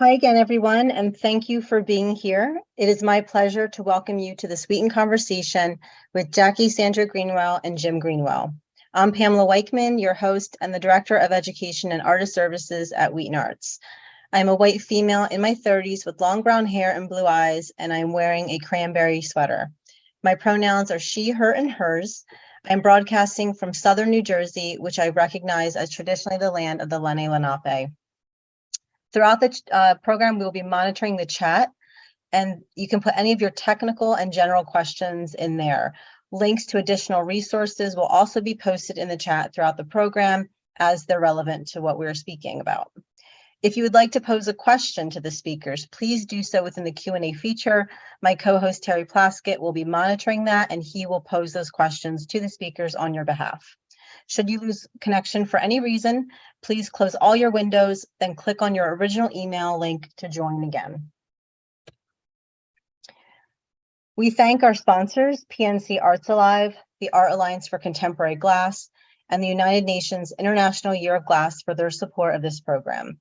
Hi again, everyone, and thank you for being here. It is my pleasure to welcome you to this Wheaton conversation with Jackie, Sandro Greenwell, and Jim Greenwell. I'm Pamela Weichman, your host and the Director of Education and Artist Services at WheatonArts. I'm a white female in my 30s with long brown hair and blue eyes, and I'm wearing a cranberry sweater. My pronouns are she, her, and hers. I'm broadcasting from southern New Jersey, which I recognize as traditionally the land of the Lenape. Throughout the program, we will be monitoring the chat, and you can put any of your technical and general questions in there. Links to additional resources will also be posted in the chat throughout the program as they're relevant to what we're speaking about. If you would like to pose a question to the speakers, please do so within the Q&A feature. My co-host Terry Plaskett will be monitoring that, and he will pose those questions to the speakers on your behalf. Should you lose connection for any reason, please close all your windows, then click on your original email link to join again. We thank our sponsors, PNC Arts Alive, the Art Alliance for Contemporary Glass, and the United Nations International Year of Glass for their support of this program.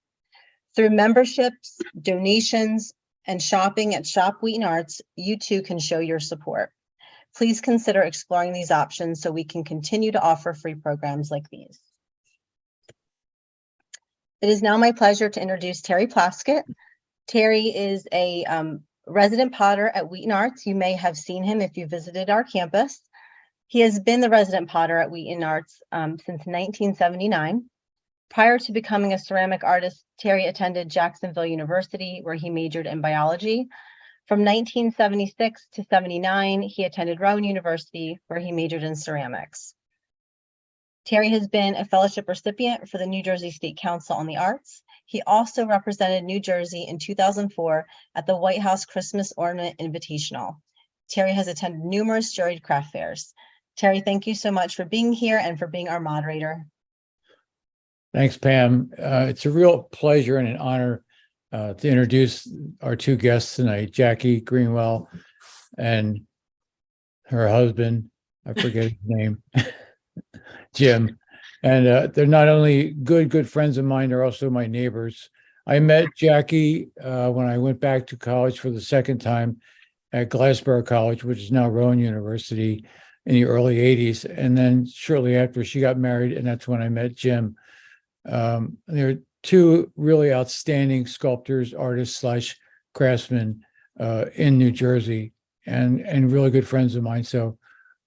Through memberships, donations, and shopping at Shop Wheaton Arts, you too can show your support. Please consider exploring these options so we can continue to offer free programs like these. It is now my pleasure to introduce Terry Plaskett. Terry is a resident potter at Wheaton Arts. You may have seen him if you visited our campus. He has been the resident potter at Wheaton Arts since 1979. Prior to becoming a ceramic artist, Terry attended Jacksonville University, where he majored in biology. From 1976 to 79, he attended Rowan University, where he majored in ceramics. Terry has been a fellowship recipient for the New Jersey State Council on the Arts. He also represented New Jersey in 2004 at the White House Christmas Ornament Invitational. Terry has attended numerous juried craft fairs. Terry, thank you so much for being here and for being our moderator. Thanks, Pam. It's a real pleasure and an honor to introduce our two guests tonight, Jackie Greenwell and her husband, I forget his name, Jim. And they're not only good friends of mine, they're also my neighbors. I met Jackie when I went back to college for the second time at Glassboro College, which is now Rowan University, in the early 80s. And then shortly after, she got married, and that's when I met Jim. They're two really outstanding sculptors, artists / craftsmen in New Jersey, and really good friends of mine. So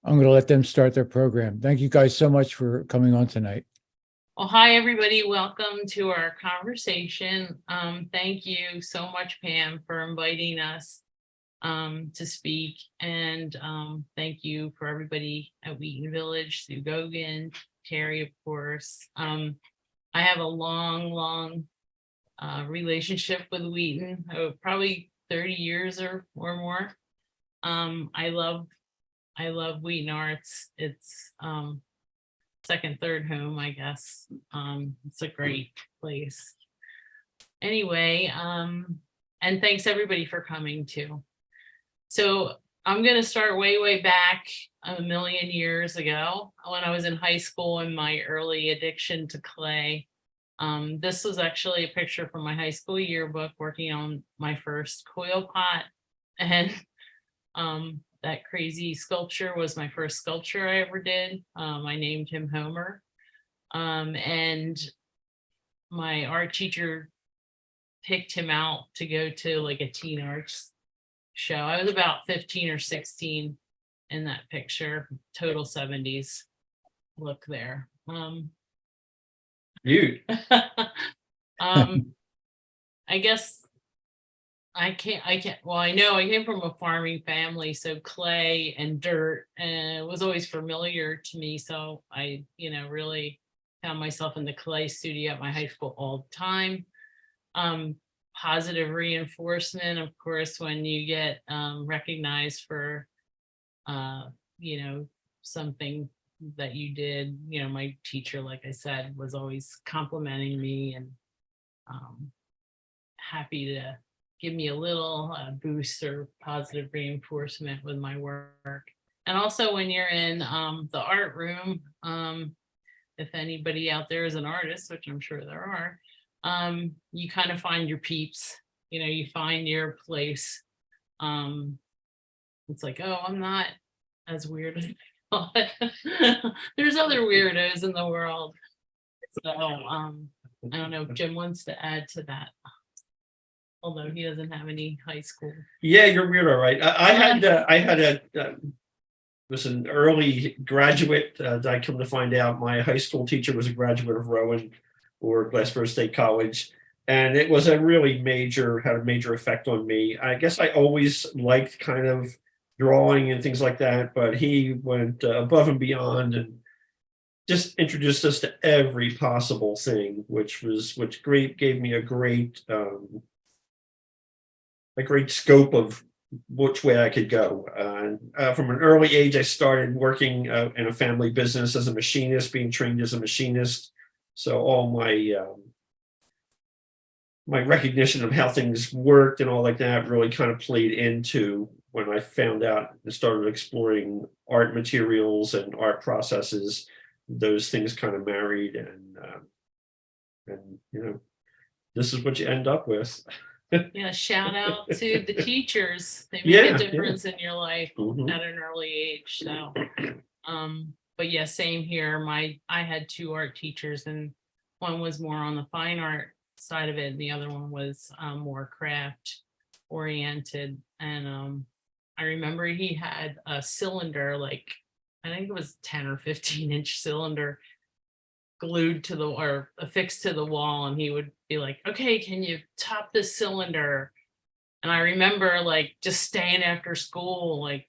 I'm going to let them start their program. Thank you guys so much for coming on tonight. Well, hi, everybody. Welcome to our conversation. Thank you so much, Pam, for inviting us to speak. And thank you for everybody at Wheaton Village, Sue Gogan, Terry, of course. I have a long relationship with Wheaton, probably 30 years or more. I love Wheaton Arts. It's second, third home, I guess. It's a great place. Anyway, and thanks everybody for coming too. So I'm going to start way back a million years ago when I was in high school and my early addiction to clay. This was actually a picture from my high school yearbook working on my first coil pot. And that crazy sculpture was my first sculpture I ever did. I named him Homer. And my art teacher picked him out to go to like a teen arts show. I was about 15 or 16 in that picture, total 70s look there. You. I guess I can't, well, I know I came from a farming family, so clay and dirt, and it was always familiar to me. So I, really found myself in the clay studio at my high school all the time. Positive reinforcement, of course, when you get recognized for, something that you did. My teacher, like I said, was always complimenting me and happy to give me a little boost or positive reinforcement with my work. And also when you're in the art room, if anybody out there is an artist, which I'm sure there are, you kind of find your peeps, you find your place. It's like, oh, I'm not as weird as I thought. There's other weirdos in the world. So I don't know if Jim wants to add to that, although he doesn't have any high school. Yeah, you're weird, all right. I had a was an early graduate. I come to find out my high school teacher was a graduate of Rowan or Glassboro State College, and it was had a major effect on me. I guess I always liked kind of drawing and things like that, but he went above and beyond and just introduced us to every possible thing, which gave me a great scope of which way I could go. From an early age, I started working in a family business as a machinist, being trained as a machinist. So all my recognition of how things worked and all like that really kind of played into when I found out and started exploring art materials and art processes. Those things kind of married, and this is what you end up with. Yeah, shout out to the teachers. They make a difference in your life Mhm. at an early age. So, but yeah, same here. I had 2 art teachers, and one was more on the fine art side of it, and the other one was more craft oriented. And I remember he had a cylinder, like I think it was 10 or 15-inch cylinder, glued to or affixed to the wall, and he would be like, okay, can you top this cylinder? And I remember like just staying after school, like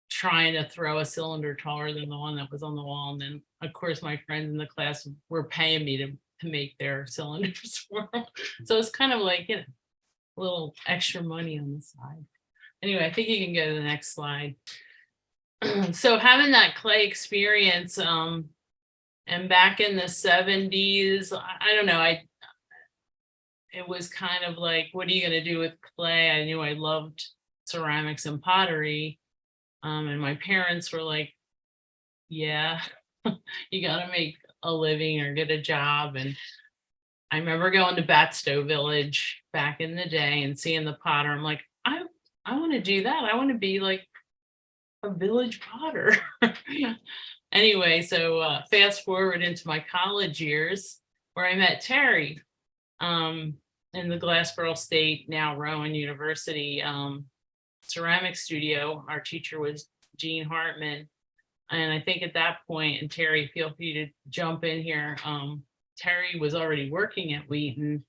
trying to throw a cylinder taller than the one that was on the wall. And then of course my friends in the class were paying me to make their cylinders for them. So it's kind of like a little extra money on the side. Anyway, I think you can go to the next slide. So having that clay experience, and back in the 70s, I don't know, it was kind of like, what are you going to do with clay? I knew I loved ceramics and pottery. And my parents were like, yeah, you got to make a living or get a job. And I remember going to Batstow Village back in the day and seeing the potter. I'm like, I want to do that. I want to be like a village potter. Anyway, so fast forward into my college years where I met Terry in the Glassboro State, now Rowan University ceramic studio. Our teacher was Jean Hartman. And I think at that point, and Terry, feel free to jump in here, Terry was already working at Wheaton,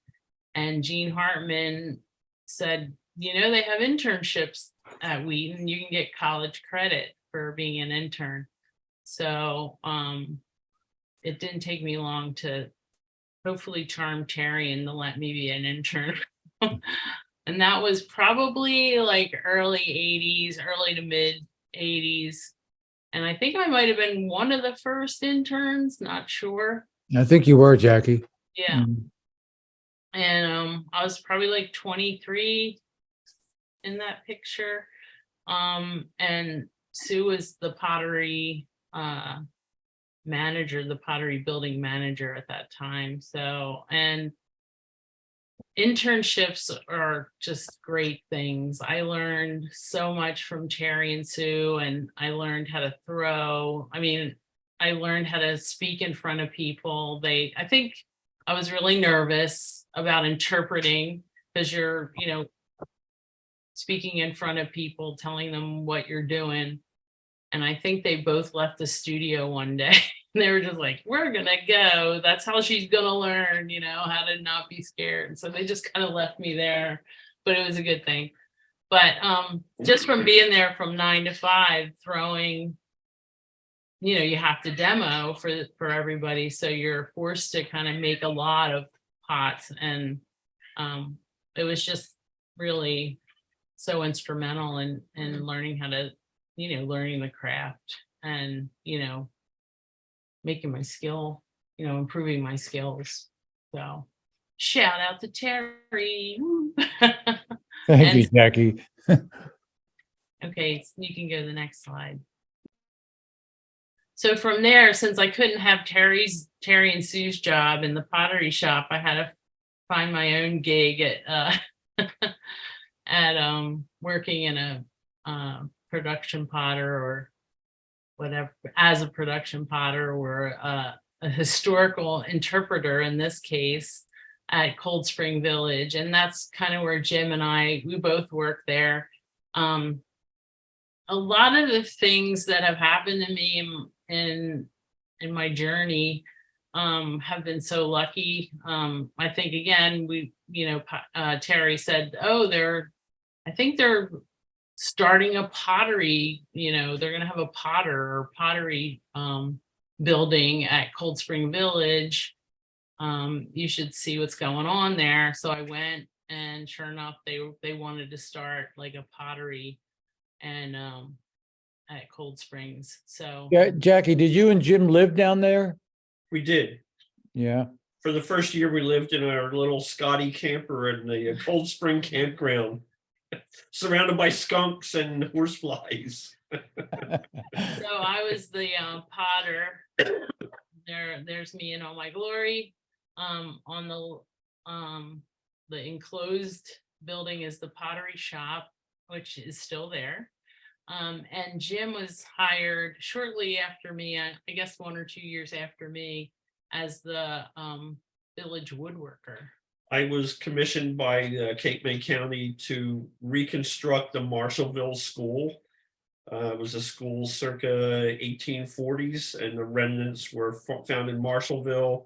and Jean Hartman said, they have internships at Wheaton. You can get college credit for being an intern. So it didn't take me long to hopefully charm Terry and to let me be an intern. And that was probably like early 80s, early to mid 80s. And I think I might have been one of the first interns, not sure. I think you were, Jackie. Yeah. And I was probably like 23 in that picture. And Sue was the pottery manager, the pottery building manager at that time. So, and internships are just great things. I learned so much from Terry and Sue, and I learned how to throw. I learned how to speak in front of people. I think I was really nervous about interpreting, because you're, speaking in front of people, telling them what you're doing. And I think they both left the studio one day. They were just like, we're going to go. That's how she's going to learn, how to not be scared. So they just kind of left me there, but it was a good thing. But just from being there from 9 to 5 throwing, you have to demo for everybody. So you're forced to kind of make a lot of pots. And it was just really so instrumental in learning how to, learning the craft and, making my skill, improving my skills. So shout out to Terry. Thank you, Jackie. Okay, so you can go to the next slide. So from there, since I couldn't have Terry and Sue's job in the pottery shop, I had to find my own gig at at working in a production potter or whatever, as a production potter or a historical interpreter in this case at Cold Spring Village. And that's kind of where Jim and we both work there. A lot of the things that have happened to me in my journey have been so lucky. I think again, Terry said, oh, I think they're starting a pottery, they're going to have a pottery building at Cold Spring Village. You should see what's going on there. So I went, and sure enough, they wanted to start like a pottery and at Cold Springs. So Yeah, Jackie, did you and Jim live down there? We did. Yeah. For the first year, we lived in our little Scotty camper in the Cold Spring campground, surrounded by skunks and horseflies. So I was the potter. There's me in all my glory. On the enclosed building is the pottery shop, which is still there. And Jim was hired shortly after me, I guess 1 or 2 years after me, as the village woodworker. I was commissioned by Cape May County to reconstruct the Marshallville School. It was a school circa 1840s, and the remnants were found in Marshallville.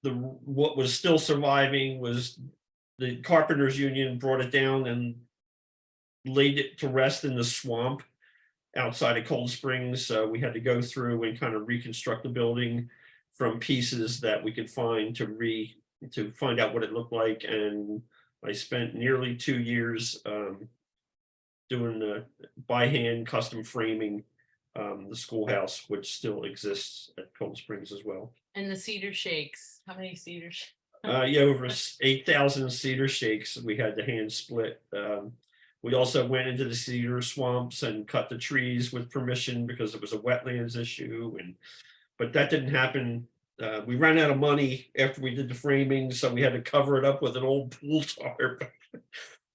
What was still surviving was the Carpenters Union brought it down and laid it to rest in the swamp outside of Cold Springs. So we had to go through and kind of reconstruct the building from pieces that we could find to find out what it looked like. And I spent nearly 2 years doing by hand custom framing the schoolhouse, which still exists at Cold Springs as well. And the cedar shakes. How many cedar shakes? Yeah, over 8,000 cedar shakes we had to hand split. We also went into the cedar swamps and cut the trees with permission because it was a wetlands issue, but that didn't happen. We ran out of money after we did the framing, so we had to cover it up with an old pool tarp.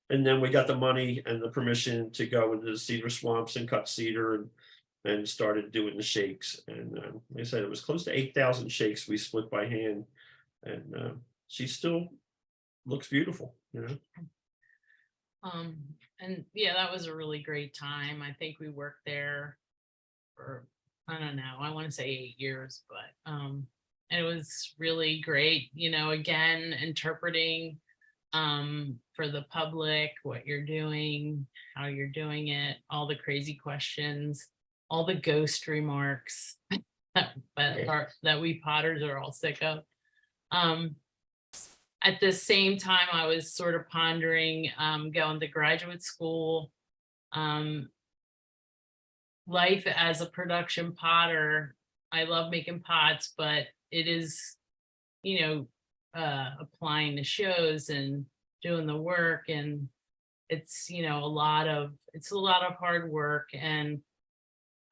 And then we got the money and the permission to go into the cedar swamps and cut cedar and started doing the shakes. And like I said, it was close to 8,000 shakes we split by hand, and she still looks beautiful, And yeah, that was a really great time. I think we worked there for, I don't know, I want to say 8 years, but and it was really great, again, interpreting for the public what you're doing, how you're doing it, all the crazy questions, all the ghost remarks that we potters are all sick of. At the same time, I was sort of pondering going to graduate school. Life as a production potter, I love making pots, but it is, applying to shows and doing the work, and it's a lot of hard work. And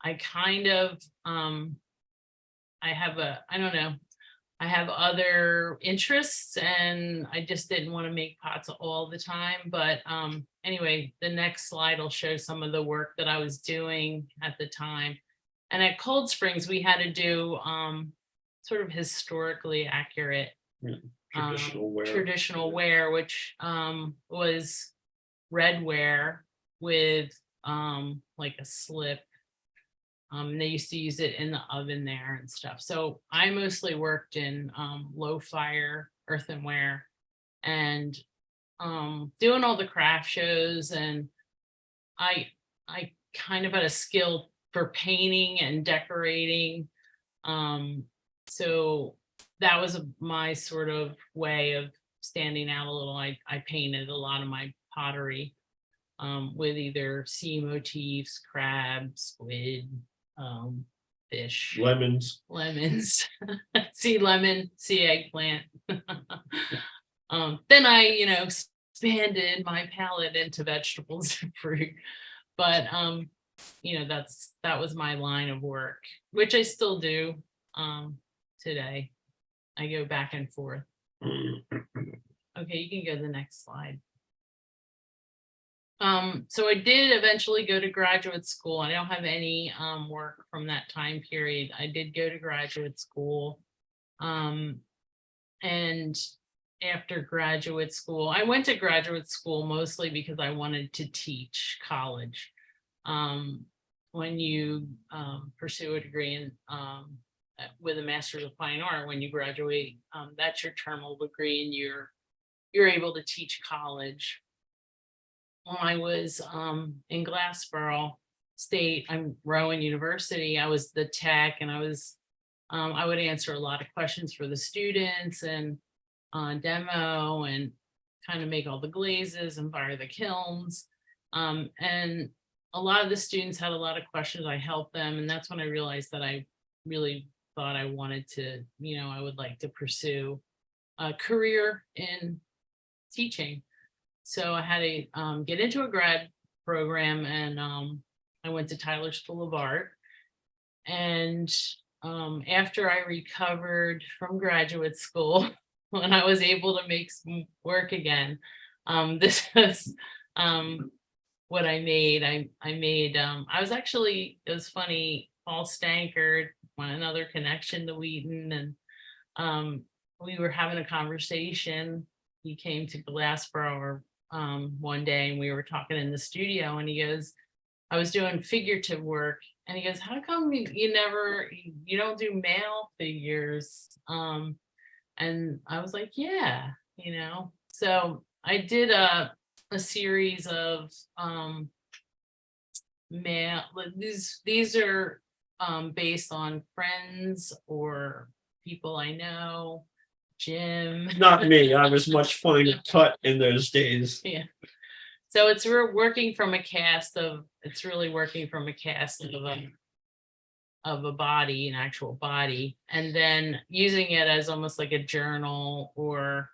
I kind of I have other interests, and I just didn't want to make pots all the time. But anyway, the next slide will show some of the work that I was doing at the time. And at Cold Springs, we had to do sort of historically accurate traditional ware, which was red ware with like a slip. They used to use it in the oven there and stuff. So I mostly worked in low fire earthenware and doing all the craft shows. And I kind of had a skill for painting and decorating. So that was my sort of way of standing out a little. I painted a lot of my pottery with either sea motifs, crabs, squid, fish, lemons, sea lemon, sea eggplant. Then I, expanded my palette into vegetables and fruit. But that was my line of work, which I still do today. I go back and forth. Okay, you can go to the next slide. So I did eventually go to graduate school. I don't have any work from that time period. I did go to graduate school. And after graduate school, I went to graduate school mostly because I wanted to teach college. When you pursue a degree in with a Master's of Fine Art, when you graduate, that's your terminal degree, and you're able to teach college. When I was in Glassboro State, I'm Rowan University, I was the tech, and I would answer a lot of questions for the students and demo and kind of make all the glazes and fire the kilns. And a lot of the students had a lot of questions. I helped them, and that's when I realized that I really thought I wanted to, I would like to pursue a career in teaching. So I had to get into a grad program, and I went to Tyler School of Art. And after I recovered from graduate school, when I was able to make some work again, this was what I made. I was actually, it was funny, Paul Stankard, another connection to Wheaton, and we were having a conversation. He came to Glassboro one day, and we were talking in the studio, and he goes, I was doing figurative work, and he goes, how come you don't do male figures? And I was like, yeah, so I did a series of male, these are based on friends or people I know. Jim. Not me. I was much finer cut in those days. Yeah. So it's working from a cast of a body, an actual body, and then using it as almost like a journal or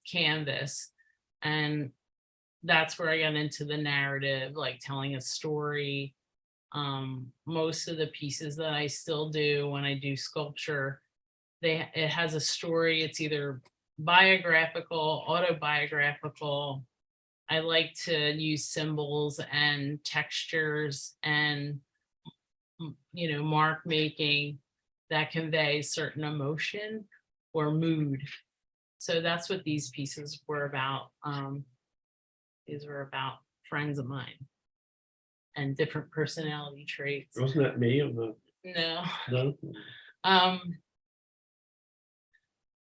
canvas. And that's where I got into the narrative, like telling a story. Most of the pieces that I still do when I do sculpture, it has a story. It's either biographical, autobiographical. I like to use symbols and textures and mark making that conveys certain emotion or mood. So that's what these pieces were about. These were about friends of mine and different personality traits. Wasn't that me? No. No.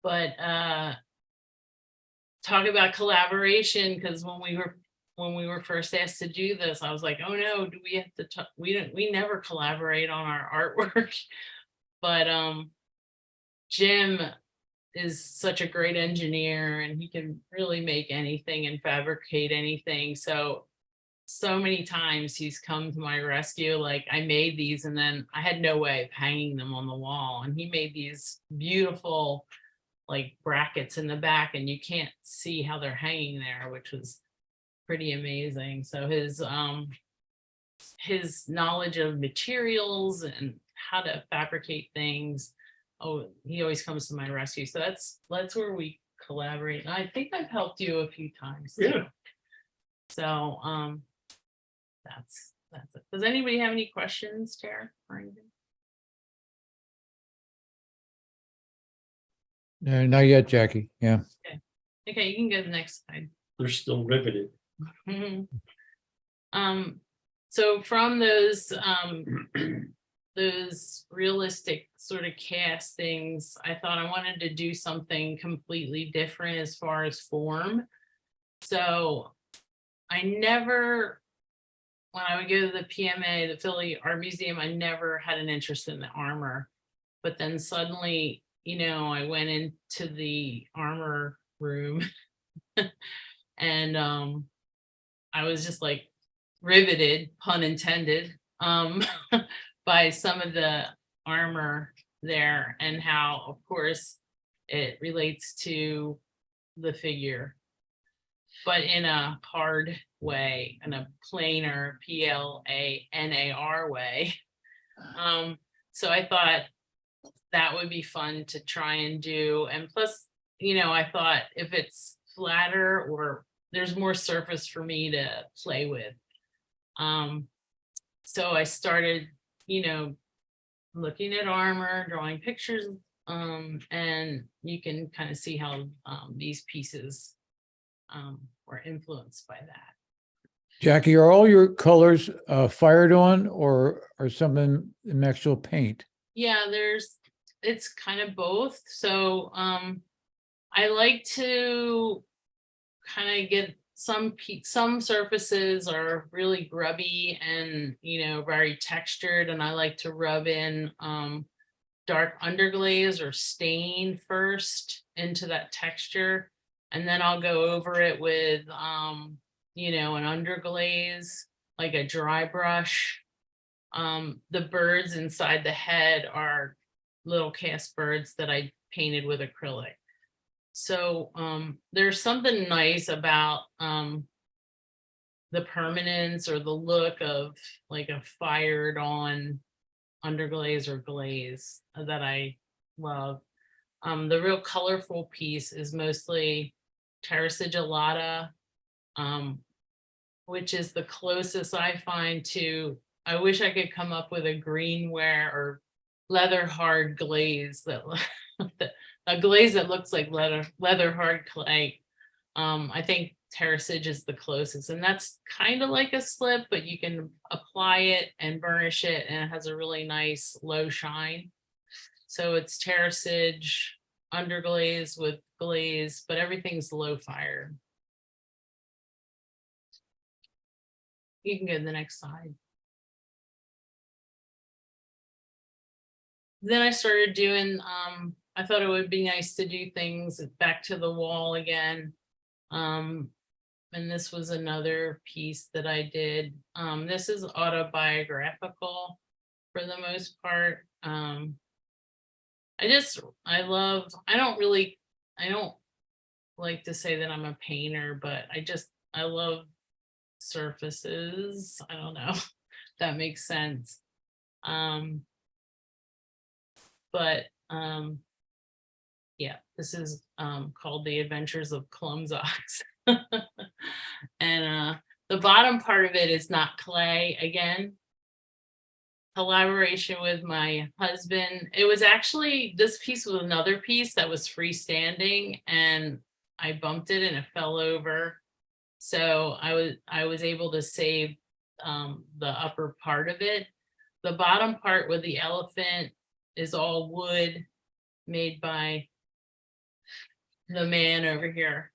But talk about collaboration, because when we were first asked to do this, I was like, oh no, do we have to we never collaborate on our artwork. But Jim is such a great engineer, and he can really make anything and fabricate anything. So many times he's come to my rescue. Like, I made these, and then I had no way of hanging them on the wall, and he made these beautiful like brackets in the back, and you can't see how they're hanging there, which was pretty amazing. So his knowledge of materials and how to fabricate things, he always comes to my rescue. So that's where we collaborate. And I think I've helped you a few times too. Yeah. So that's it. Does anybody have any questions, Tara, or anything? No, not yet, Jackie. Yeah. Okay, you can go to the next slide. They're still riveted. So from those realistic sort of castings, I thought I wanted to do something completely different as far as form. So when I would go to the PMA, the Philly Art Museum, I never had an interest in the armor. But then suddenly, I went into the armor room and I was just like riveted, pun intended, by some of the armor there, and how, of course, it relates to the figure, but in a hard way, in a planar, PLANAR way. So I thought that would be fun to try and do. And plus, you know, I thought if it's flatter or there's more surface for me to play with. So I started, you know, looking at armor, drawing pictures, and you can kind of see how these pieces were influenced by that. Jackie, are all your colors fired on, or are some in actual paint? Yeah, it's kind of both. So I like to kind of get some surfaces are really grubby and, you know, very textured, and I like to rub in dark underglaze or stain first into that texture, and then I'll go over it with you know, an underglaze, like a dry brush. The birds inside the head are little cast birds that I painted with acrylic. So there's something nice about the permanence or the look of like a fired on underglaze or glaze that I love. The real colorful piece is mostly terra sigillata, which is the closest I find to, I wish I could come up with a greenware or leather hard glaze that a glaze that looks like leather hard clay. I think terra sig is the closest, and that's kind of like a slip, but you can apply it and burnish it, and it has a really nice low shine. So it's terra sig underglaze with glaze, but everything's low fire. You can go to the next slide. Then I started doing, I thought it would be nice to do things back to the wall again. And this was another piece that I did. This is autobiographical for the most part. I don't like to say that I'm a painter, but I love surfaces. I don't know if that makes sense. Yeah, this is called The Adventures of Clumsox. And the bottom part of it is not clay. Again, collaboration with my husband. It was actually, this piece was another piece that was freestanding, and I bumped it and it fell over. So I was able to save the upper part of it. The bottom part with the elephant is all wood made by the man over here.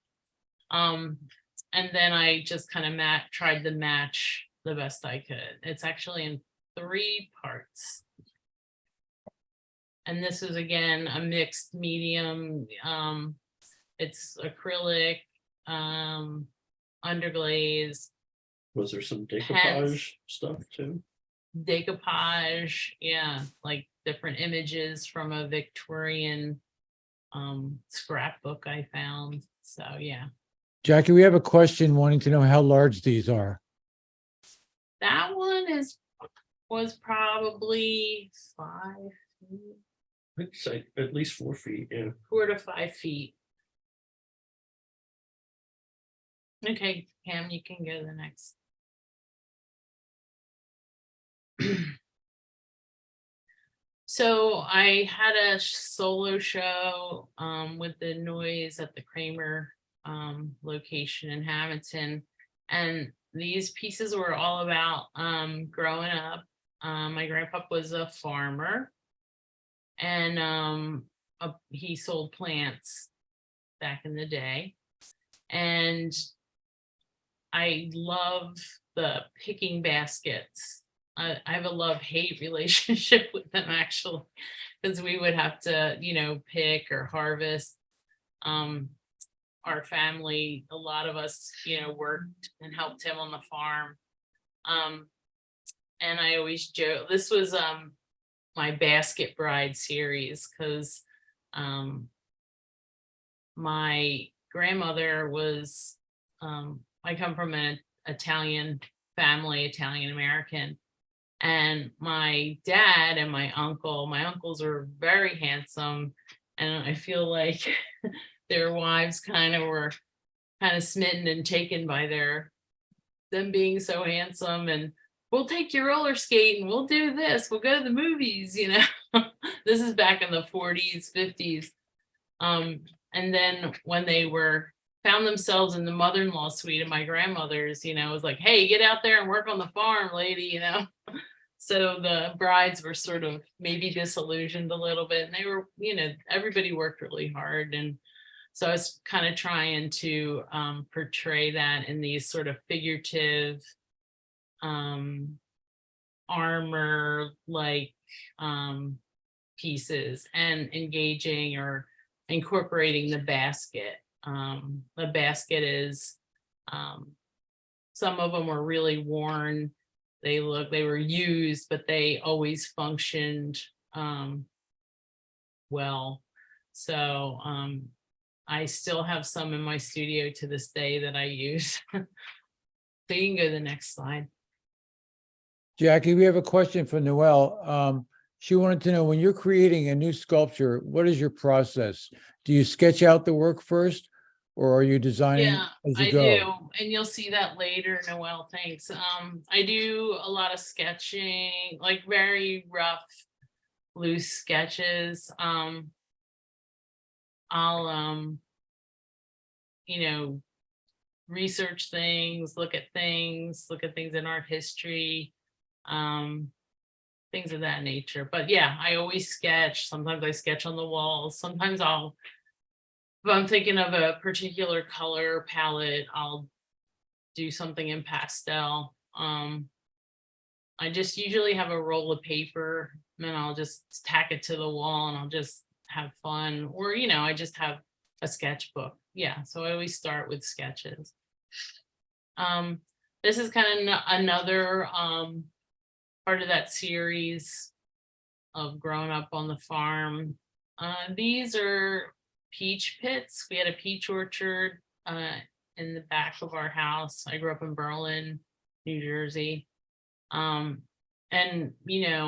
And then I just kind of tried to match the best I could. It's actually in 3 parts. And this is again a mixed medium. It's acrylic, underglaze. Was there some decoupage stuff too? Decoupage, yeah, like different images from a Victorian scrapbook I found. So yeah. Jackie, we have a question wanting to know how large these are. That one was probably 5 feet. I'd say at least 4 feet, yeah. 4 to 5 feet. Okay, Pam, you can go to the next. So I had a solo show with the Noise at the Kramer location in Hamilton, and these pieces were all about growing up. My grandpa was a farmer, and he sold plants back in the day, and I love the picking baskets. I have a love-hate relationship with them, actually, because we would have to, you know, pick or harvest. Our family, a lot of us, you know, worked and helped him on the farm. And I always joke, this was my Basket Bride series, because my grandmother was, I come from an Italian family, Italian American. And my dad and my uncles are very handsome. And I feel like their wives were kind of smitten and taken by them being so handsome. And we'll take you roller skating, we'll do this, we'll go to the movies, This is back in the 40s, 50s. And then when they found themselves in the mother-in-law suite of my grandmother's, it was like, hey, get out there and work on the farm, lady, So the brides were sort of maybe disillusioned a little bit, and they were, everybody worked really hard. And so I was kind of trying to portray that in these sort of figurative armor like pieces, and engaging or incorporating the basket. The basket is some of them were really worn. They were used, but they always functioned well. So I still have some in my studio to this day that I use. So you can go to the next slide. Jackie, we have a question for Noelle. She wanted to know, when you're creating a new sculpture, what is your process? Do you sketch out the work first, or are you designing as you I go? do, and you'll see that later, Noelle, thanks. I do a lot of sketching, like very rough, loose sketches. I'll research things, look at things in art history, things of that nature. But yeah, I always sketch. Sometimes I sketch on the walls. Sometimes if I'm thinking of a particular color palette, I'll do something in pastel. I just usually have a roll of paper, and I'll just tack it to the wall, and I'll just have fun. Or, I just have a sketchbook. Yeah, so I always start with sketches. This is kind of another part of that series of growing up on the farm. These are peach pits. We had a peach orchard in the back of our house. I grew up in Berlin, New Jersey. And we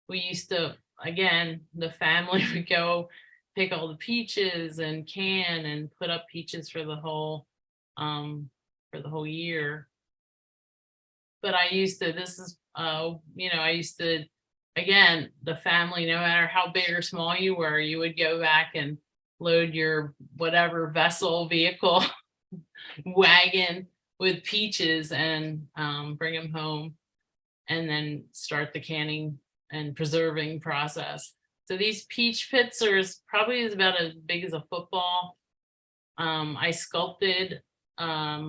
used to, again, the family would go pick all the peaches and can and put up peaches for the whole year. But I used to, again, the family, no matter how big or small you were, you would go back and load your whatever vessel, vehicle, wagon with peaches and bring them home, and then start the canning and preserving process. So these peach pits are probably about as big as a football. I sculpted a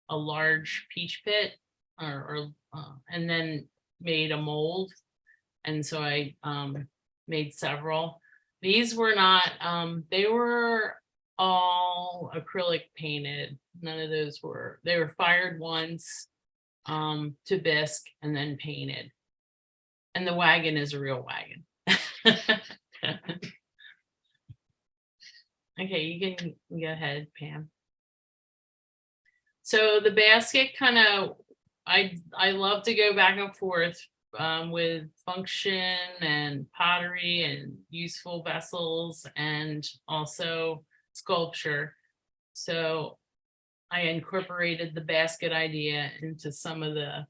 large peach pit, and then made a mold. And so I made several. These were not, they were all acrylic painted. None of those they were fired once to bisque and then painted. And the wagon is a real wagon. Okay, you can go ahead, Pam. So the basket I love to go back and forth with function and pottery and useful vessels, and also sculpture. So I incorporated the basket idea into some of the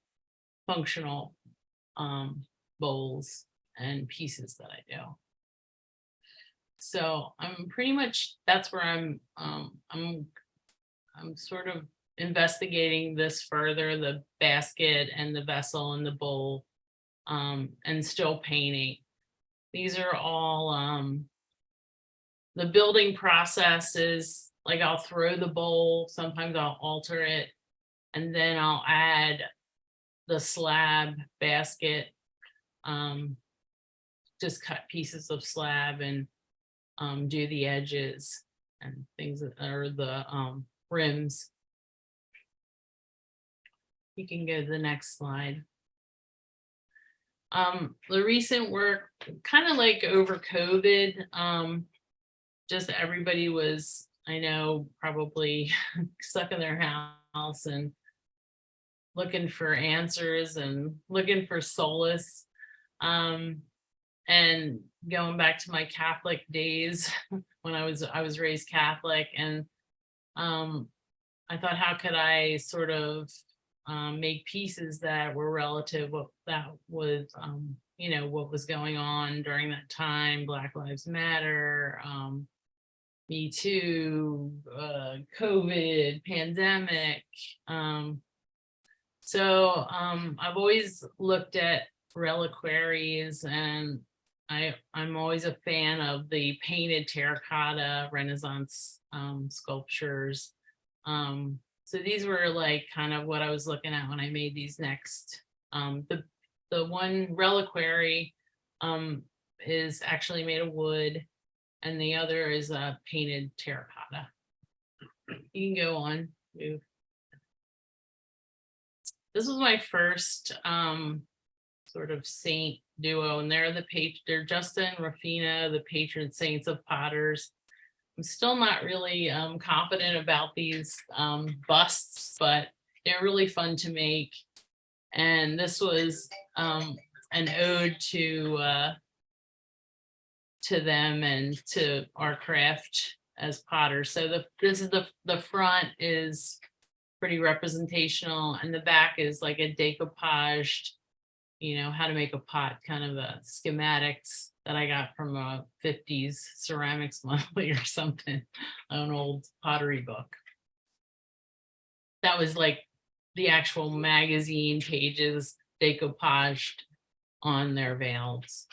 functional bowls and pieces that I do. So I'm pretty much, that's where I'm sort of investigating this further, the basket and the vessel and the bowl, and still painting. These are all the building process is like, I'll throw the bowl, sometimes I'll alter it, and then I'll add the slab basket, just cut pieces of slab and do the edges and things, or the rims. You can go to the next slide. The recent work, kind of like over COVID, just everybody was, I know, probably stuck in their house, and looking for answers and looking for solace. And going back to my Catholic days when I was raised Catholic, and I thought, how could I sort of make pieces that were relative what that was, what was going on during that time, Black Lives Matter, Me Too, COVID, pandemic. So I've always looked at reliquaries, and I'm always a fan of the painted terracotta Renaissance sculptures. So these were like kind of what I was looking at when I made these next. The one reliquary is actually made of wood, and the other is a painted terracotta. You can go on. Move. This was my first sort of saint duo, and they're Justin and Rufina, the patron saints of potters. I'm still not really confident about these busts, but they're really fun to make. And this was an ode to them and to our craft as potters. So this is the front is pretty representational, and the back is like a decoupaged, how to make a pot, kind of a schematics that I got from a 50s ceramics monthly or something, an old pottery book. That was like the actual magazine pages decoupaged on their veils.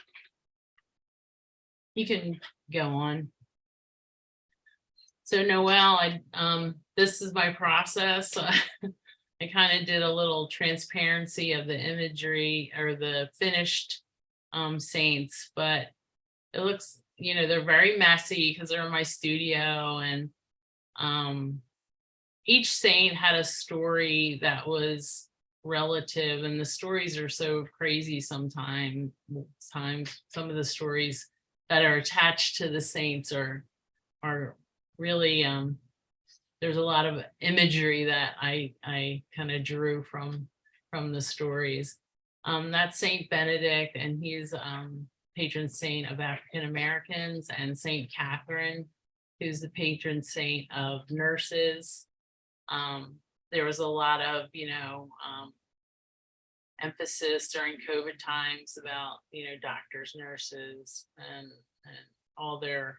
You can go on. So Noel, this is my process. I kind of did a little transparency of the imagery or the finished saints, but it looks, they're very messy because they're in my studio, and each saint had a story that was relative, and the stories are so crazy sometimes. Some of the stories that are attached to the saints are really there's a lot of imagery that I kind of drew from the stories. That's Saint Benedict, and he's patron saint of African Americans, and Saint Catherine, who's the patron saint of nurses. There was a lot of emphasis during COVID times about doctors, nurses, and all their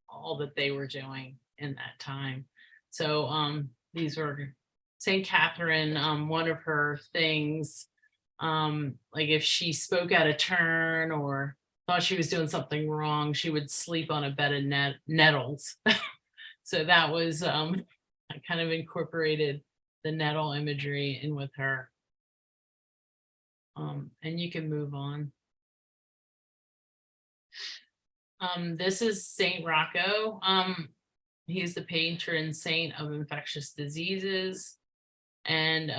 all that they were doing in that time. So these were Saint Catherine. One of her things, like if she spoke out of turn or thought she was doing something wrong, she would sleep on a bed of nettles. So that was I kind of incorporated the nettle imagery in with her. And you can move on. This is Saint Rocco. He's the patron saint of infectious diseases. And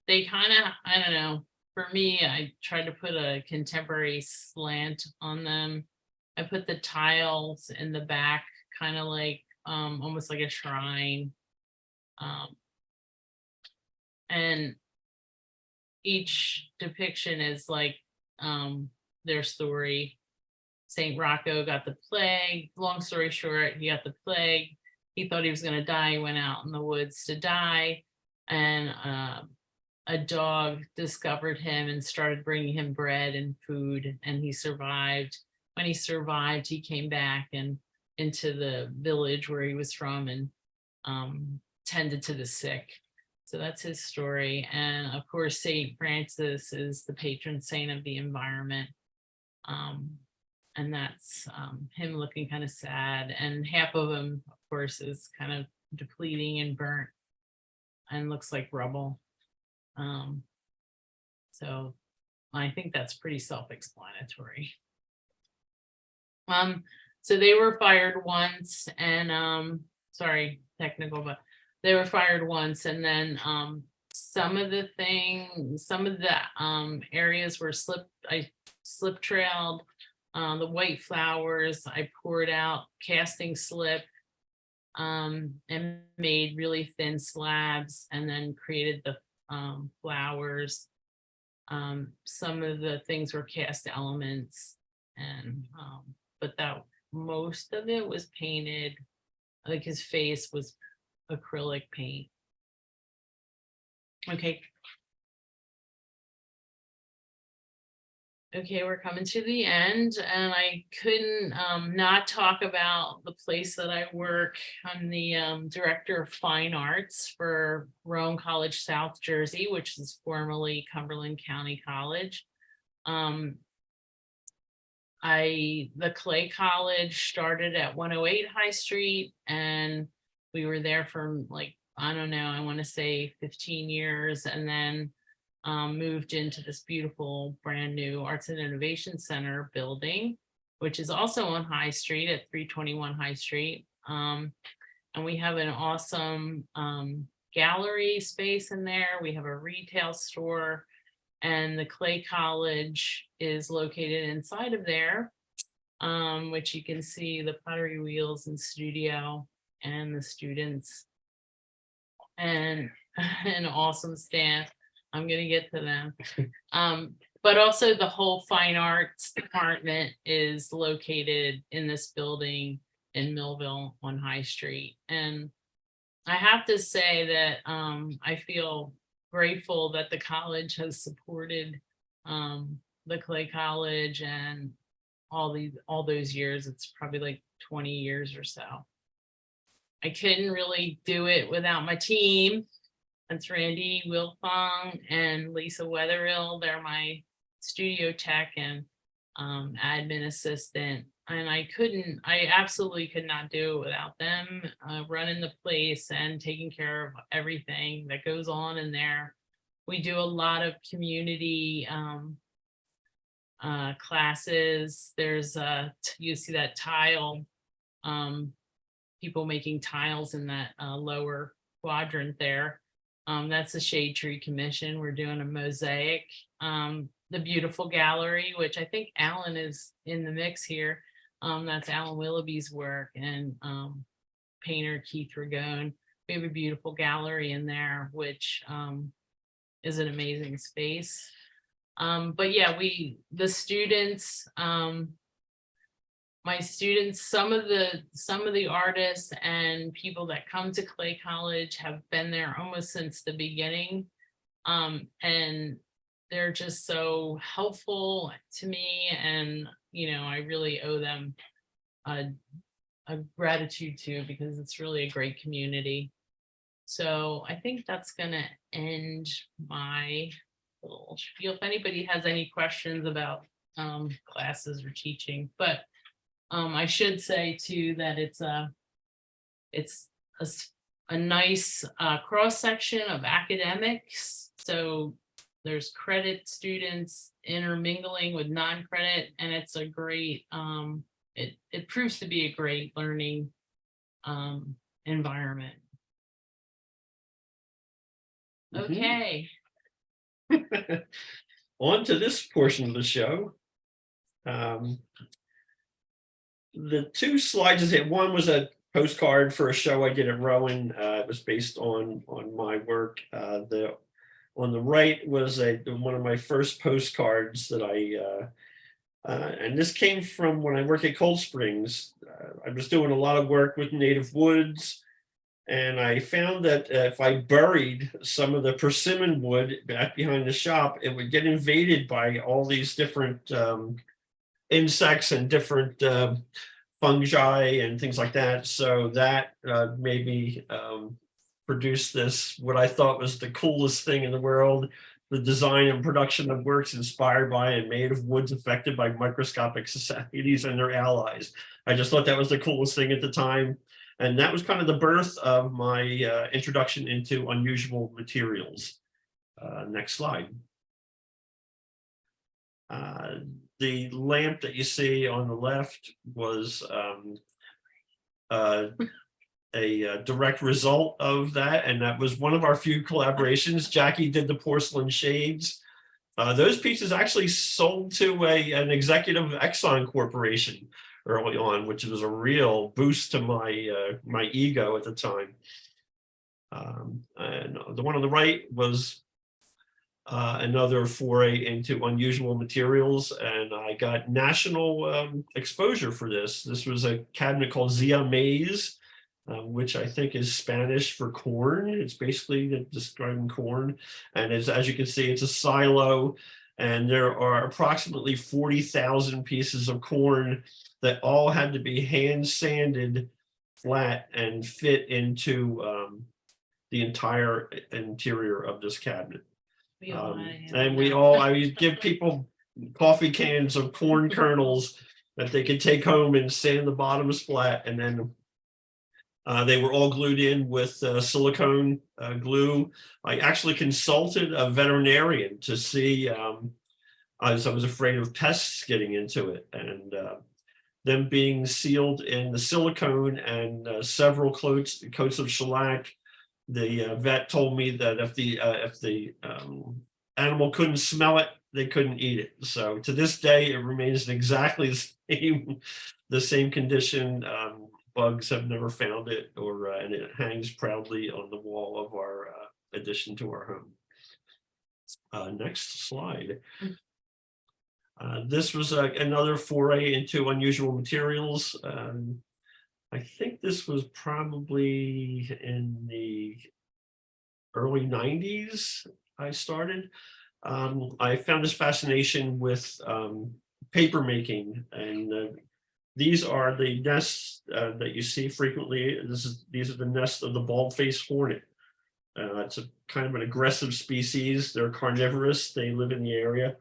they kind of, I don't know, for me, I tried to put a contemporary slant on them. I put the tiles in the back, kind of like almost like a shrine. And each depiction is like their story. Saint Rocco got the plague. Long story short, he got the plague. He thought he was going to die. He went out in the woods to die. And a dog discovered him and started bringing him bread and food, and he survived. When he survived, he came back and into the village where he was from and tended to the sick. So that's his story. And of course, Saint Francis is the patron saint of the environment. And that's him looking kind of sad. And half of him, of course, is kind of depleting and burnt and looks like rubble. So I think that's pretty self-explanatory. So they were fired once, and sorry, technical, but they were fired once, and then some of the areas were I slip trailed. The white flowers I poured out casting slip. and made really thin slabs and then created the flowers. Some of the things were cast elements, and but that most of it was painted. Like his face was acrylic paint. Okay. Okay, we're coming to the end, and I couldn't not talk about the place that I work. I'm the director of fine arts for Rowan College, South Jersey, which is formerly Cumberland County College. The Clay College started at 108 High Street, and we were there for like, I don't know, I want to say 15 years, and then moved into this beautiful brand new Arts and Innovation Center building, which is also on High Street at 321 High Street. And we have an awesome gallery space in there. We have a retail store, and the Clay College is located inside of there, which you can see the pottery wheels and studio and the students and an awesome staff. I'm going to get to them. But also the whole fine arts department is located in this building in Millville on High Street. And I have to say that I feel grateful that the college has supported the Clay College and all those years. It's probably like 20 years or so. I couldn't really do it without my team. That's Randy Wilfong and Lisa Wetherill. They're my studio tech and admin assistant. And I absolutely could not do it without them running the place and taking care of everything that goes on in there. We do a lot of community classes. There's you see that tile, people making tiles in that lower quadrant there. That's the Shade Tree Commission. We're doing a mosaic. The beautiful gallery, which I think Alan is in the mix here. That's Alan Willoughby's work, and painter Keith Ragone. We have a beautiful gallery in there, which is an amazing space. But yeah, the students, my students, some of the artists and people that come to Clay College have been there almost since the beginning. And they're just so helpful to me, and I really owe them a gratitude too, because it's really a great community. So I think that's gonna end my little spiel. If anybody has any questions about classes or teaching, but I should say too that it's a nice cross section of academics. So there's credit students intermingling with non-credit, and it's a great, it proves to be a great learning environment. Okay. On to this portion of the show. The two slides is that one was a postcard for a show I did at Rowan. It was based on my work. On the right was one of my first postcards that and this came from when I worked at Cold Springs. I was doing a lot of work with native woods, and I found that if I buried some of the persimmon wood back behind the shop, it would get invaded by all these different insects and different fungi and things like that. So that made me produce this, what I thought was the coolest thing in the world, the design and production of works inspired by and made of woods affected by microscopic societies and their allies. I just thought that was the coolest thing at the time. And that was kind of the birth of my introduction into unusual materials. Next slide. The lamp that you see on the left was a direct result of that, and that was one of our few collaborations. Jackie did the porcelain shades. Those pieces actually sold to an executive of Exxon Corporation early on, which was a real boost to my ego at the time. And the one on the right was another foray into unusual materials, and I got national exposure for this. This was a cabinet called Zia Maize, which I think is Spanish for corn. It's basically describing corn, and as you can see, it's a silo, and there are approximately 40,000 pieces of corn that all had to be hand sanded flat and fit into the entire interior of this cabinet. I would give people coffee cans of corn kernels that they could take home and sand the bottoms flat, and then they were all glued in with silicone glue. I actually consulted a veterinarian to see, as I was afraid of pests getting into it, and them being sealed in the silicone and several coats of shellac. The vet told me that if the animal couldn't smell it, they couldn't eat it. So to this day, it remains in exactly the same condition. Bugs have never found it, and it hangs proudly on the wall of our addition to our home. Next slide. This was another foray into unusual materials. I think this was probably in the early 90s I started. I found this fascination with paper making, and these are the nests that you see frequently. These are the nests of the bald-faced hornet. It's a kind of an aggressive species. They're carnivorous. They live in the area,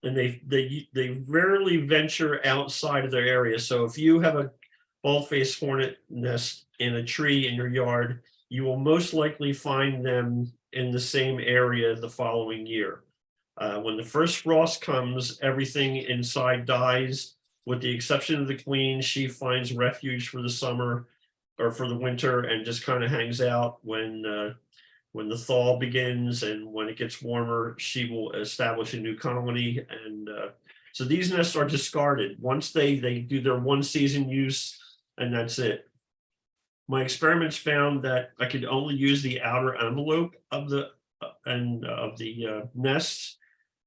and they rarely venture outside of their area. So if you have a bald-faced hornet nest in a tree in your yard, you will most likely find them in the same area the following year. When the first frost comes, everything inside dies, with the exception of the queen. She finds refuge for the summer or for the winter and just kind of hangs out. When the thaw begins and when it gets warmer, she will establish a new colony. And so these nests are discarded once they do their one season use, and that's it. My experiments found that I could only use the outer envelope of the nests.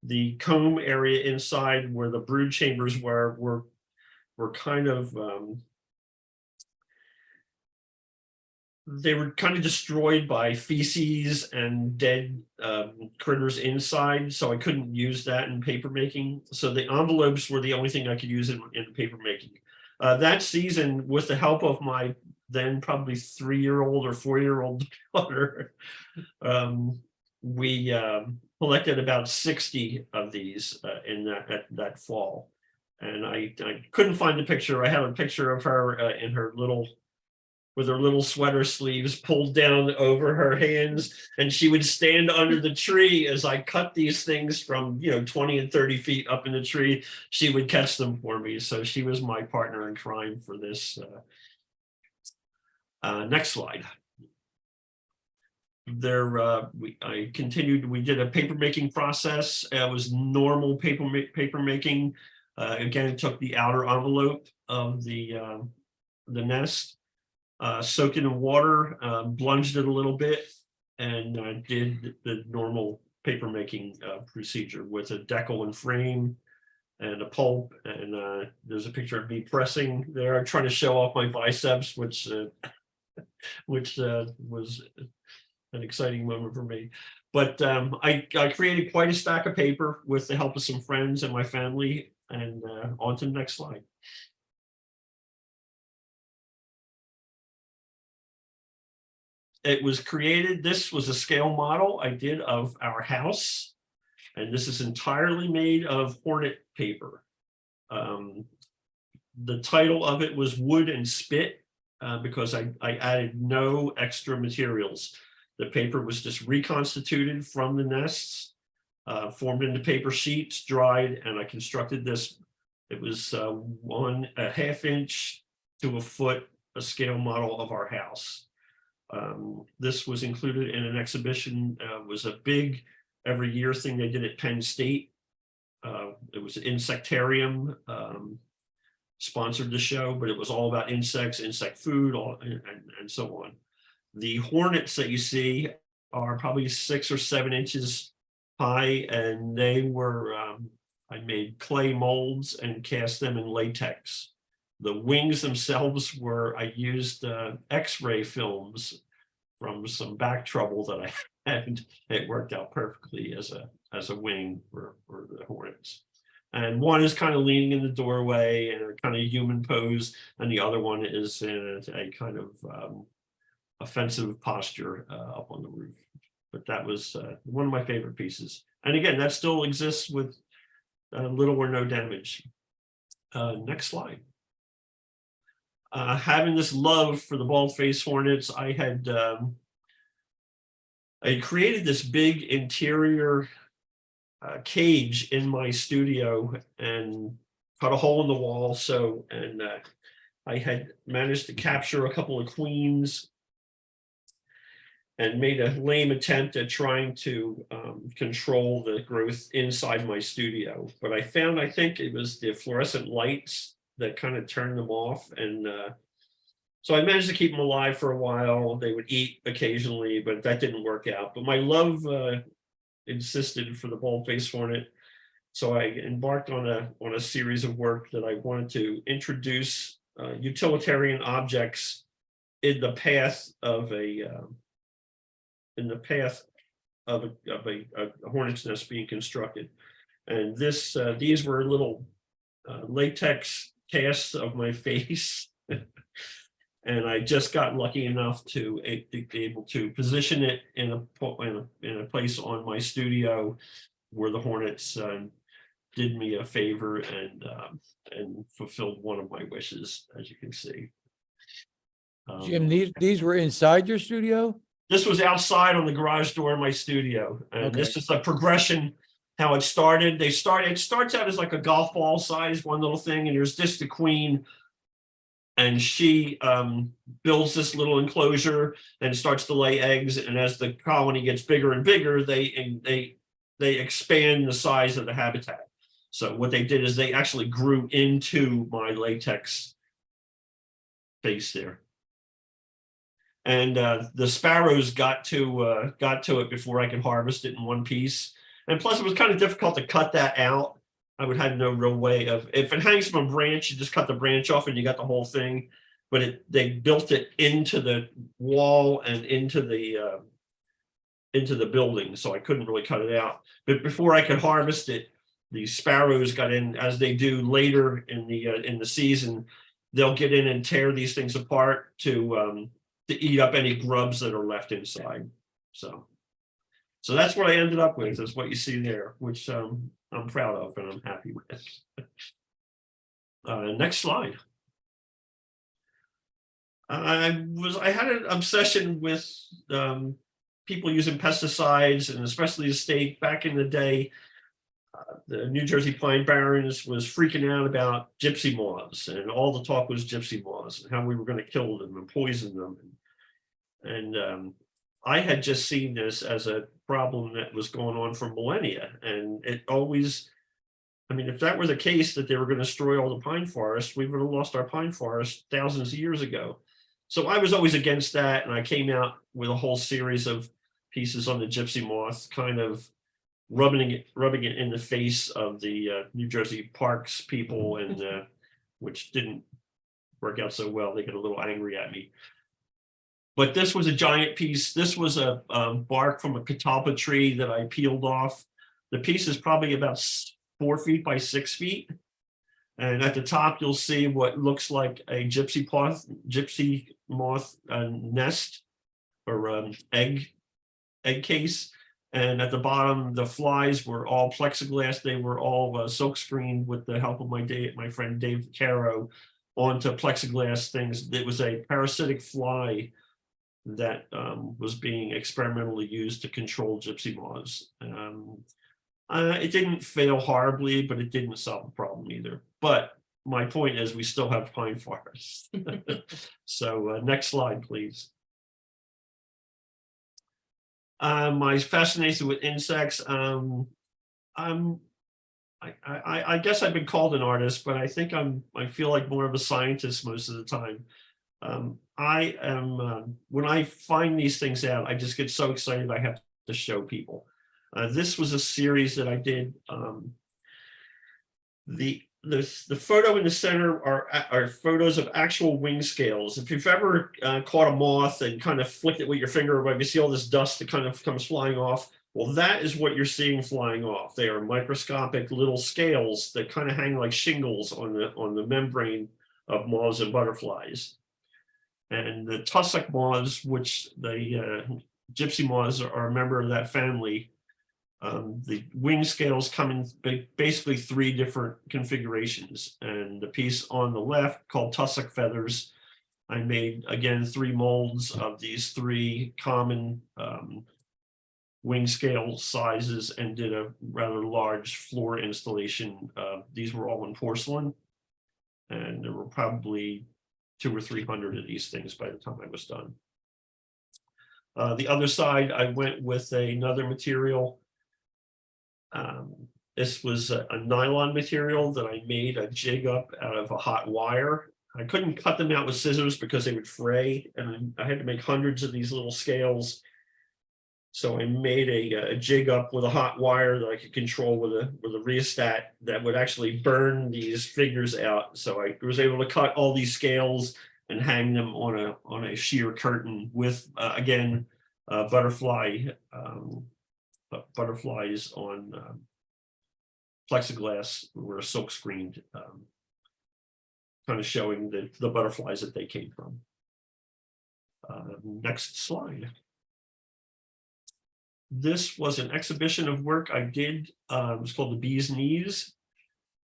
The comb area inside where the brood chambers were kind of they were kind of destroyed by feces and dead critters inside, so I couldn't use that in paper making. So the envelopes were the only thing I could use in paper making. That season, with the help of my then probably 3-year-old or 4-year-old daughter, we collected about 60 of these in that fall. And I couldn't find the picture. I have a picture of her in her with her little sweater sleeves pulled down over her hands, and she would stand under the tree as I cut these things from 20 and 30 feet up in the tree. She would catch them for me. So she was my partner in crime for this. Next slide. I continued. We did a paper making process. It was normal paper making. Again, took the outer envelope of the nest, soaked it in water, plunged it a little bit, and did the normal paper making procedure with a decal and frame and a pulp. And there's a picture of me pressing there, trying to show off my biceps, which was an exciting moment for me. But I created quite a stack of paper with the help of some friends and my family. And on to the next slide. It was created, this was a scale model I did of our house, and this is entirely made of hornet paper. The title of it was Wood and Spit because I added no extra materials. The paper was just reconstituted from the nests, formed into paper sheets, dried, and I constructed this. It was 1.5 inch to a foot, a scale model of our house. This was included in an exhibition. Was a big every year thing they did at Penn State. It was an insectarium. sponsored the show, but it was all about insects, insect food, and so on. The hornets that you see are probably 6 or 7 inches high, and they were, I made clay molds and cast them in latex. The wings themselves were, I used X-ray films from some back trouble that I had. It worked out perfectly as a wing for the hornets. And one is kind of leaning in the doorway in a kind of human pose, and the other one is in a kind of offensive posture up on the roof. But that was one of my favorite pieces. And again, that still exists with little or no damage. Next slide. Having this love for the bald-faced hornets, I created this big interior cage in my studio and cut a hole in the wall. And I had managed to capture a couple of queens and made a lame attempt at trying to control the growth inside my studio. But I found, I think it was the fluorescent lights that kind of turned them off. And so I managed to keep them alive for a while. They would eat occasionally, but that didn't work out. But my love insisted for the bald-faced hornet. So I embarked on a series of work that I wanted to introduce utilitarian objects in the path of a hornet's nest being constructed. And these were little latex casts of my face. And I just got lucky enough to be able to position it in a place on my studio where the hornets did me a favor and fulfilled one of my wishes, as you can see. Jim, these were inside your studio? This was outside on the garage door in my studio, and Okay. This is the progression. How it started. It starts out as like a golf ball size, one little thing, and there's just the queen, and she builds this little enclosure and starts to lay eggs. And as the colony gets bigger and bigger, they expand the size of the habitat. So what they did is they actually grew into my latex face there. And the sparrows got to it before I could harvest it in one piece. And plus, it was kind of difficult to cut that out. I would have no real way of, if it hangs from a branch, you just cut the branch off and you got the whole thing. But they built it into the wall and into the building, so I couldn't really cut it out. But before I could harvest it, the sparrows got in, as they do later in the season. They'll get in and tear these things apart to eat up any grubs that are left inside. So that's what I ended up with, is what you see there, which I'm proud of and I'm happy with. Next slide. I had an obsession with people using pesticides, and especially the state. Back in the day, the New Jersey Pine Barrens was freaking out about gypsy moths, and all the talk was gypsy moths and how we were going to kill them and poison them. And I had just seen this as a problem that was going on for millennia. And it always, I mean, if that were the case, that they were going to destroy all the pine forests, we would have lost our pine forest thousands of years ago. So I was always against that. And I came out with a whole series of pieces on the gypsy moth, kind of rubbing it in the face of the New Jersey parks people, and which didn't work out so well. They got a little angry at me. But this was a giant piece. This was a bark from a catalpa tree that I peeled off. The piece is probably about 4 feet by 6 feet. And at the top, you'll see what looks like a gypsy moth nest or egg case. And at the bottom, the flies were all plexiglass. They were all silk screened with the help of my friend Dave Caro onto plexiglass things. It was a parasitic fly that was being experimentally used to control gypsy moths. It didn't fail horribly, but it didn't solve the problem either. But my point is, we still have pine forests. So next slide, please. My fascination with insects. I I guess I've been called an artist, but I think I feel like more of a scientist most of the time. I am, when I find these things out, I just get so excited I have to show people. This was a series that I did. The photo in the center are photos of actual wing scales. If you've ever caught a moth and kind of flicked it with your finger, you see all this dust that kind of comes flying off. Well, that is what you're seeing flying off. They are microscopic little scales that kind of hang like shingles on the membrane of moths and butterflies. And the tussock moths, which the gypsy moths are a member of that family, the wing scales come in basically 3 different configurations. And the piece on the left, called tussock feathers, I made, again, 3 molds of these 3 common wing scale sizes and did a rather large floor installation. These were all in porcelain, and there were probably 200 or 300 of these things by the time I was done. The other side, I went with another material. This was a nylon material that I made a jig up out of a hot wire. I couldn't cut them out with scissors because they would fray, and I had to make hundreds of these little scales. So I made a jig up with a hot wire that I could control with a rheostat that would actually burn these figures out. So I was able to cut all these scales and hang them on a sheer curtain with again butterflies on plexiglass were silk screened, kind of showing the butterflies that they came from. Next slide. This was an exhibition of work I did. It was called The Bee's Knees,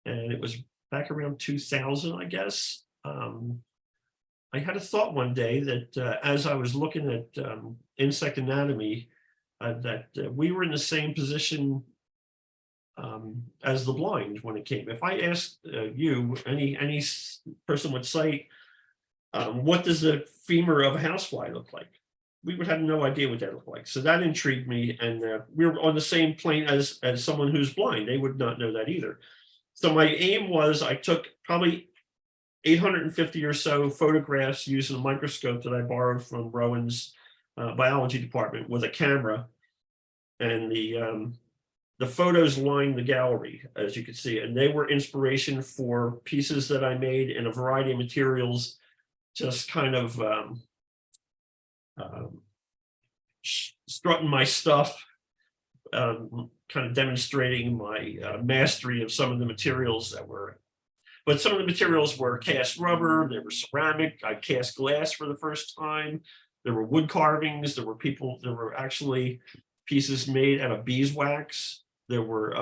and it was back around 2000, I guess. I had a thought one day that as I was looking at insect anatomy, that we were in the same position as the blind when it came. If I asked you, any person with sight, what does the femur of a housefly look like? We would have no idea what that looked like. So that intrigued me, and we were on the same plane as someone who's blind. They would not know that either. So my aim was, I took probably 850 or so photographs using a microscope that I borrowed from Rowan's biology department with a camera, and the photos lined the gallery, as you can see, and they were inspiration for pieces that I made in a variety of materials, just kind of strutting my stuff, kind of demonstrating my mastery of some of the materials that were, but some of the materials were cast rubber, there were ceramic, I cast glass for the first time, there were wood carvings, there were actually pieces made out of beeswax, there were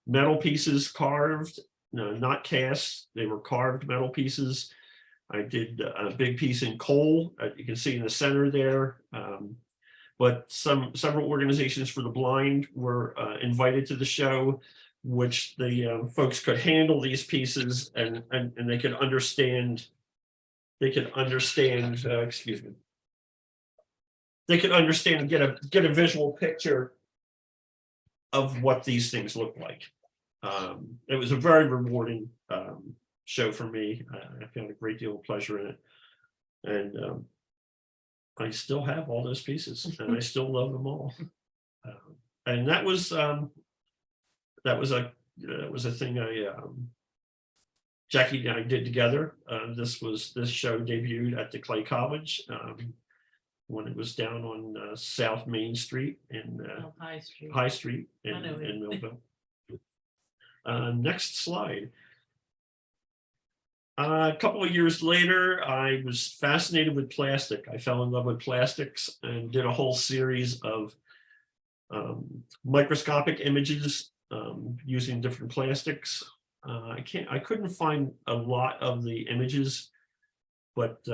metal pieces carved, no, not cast, they were carved metal pieces. I did a big piece in coal, you can see in the center there. But several organizations for the blind were invited to the show, which the folks could handle these pieces and they could understand. Excuse me. They could understand and get a visual picture of what these things look like. It was a very rewarding show for me. I found a great deal of pleasure in it, and I still have all those pieces, and I still love them all. And that was a thing Jackie and I did together. This show debuted at the Clay College when it was down on South Main Street in High Street in Millville. Next slide. A couple of years later, I was fascinated with plastic. I fell in love with plastics and did a whole series of microscopic images using different plastics. I couldn't find a lot of the images, but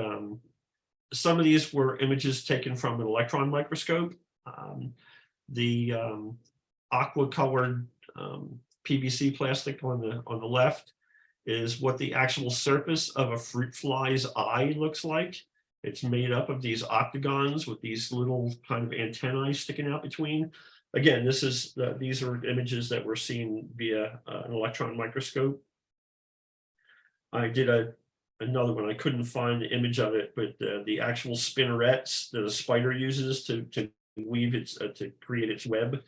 some of these were images taken from an electron microscope. The aqua-colored PVC plastic on the left is what the actual surface of a fruit fly's eye looks like. It's made up of these octagons with these little kind of antennae sticking out between. again, these are images that were seen via an electron microscope. I did another one. I couldn't find the image of it, but the actual spinnerets that a spider uses to weave its to create its web,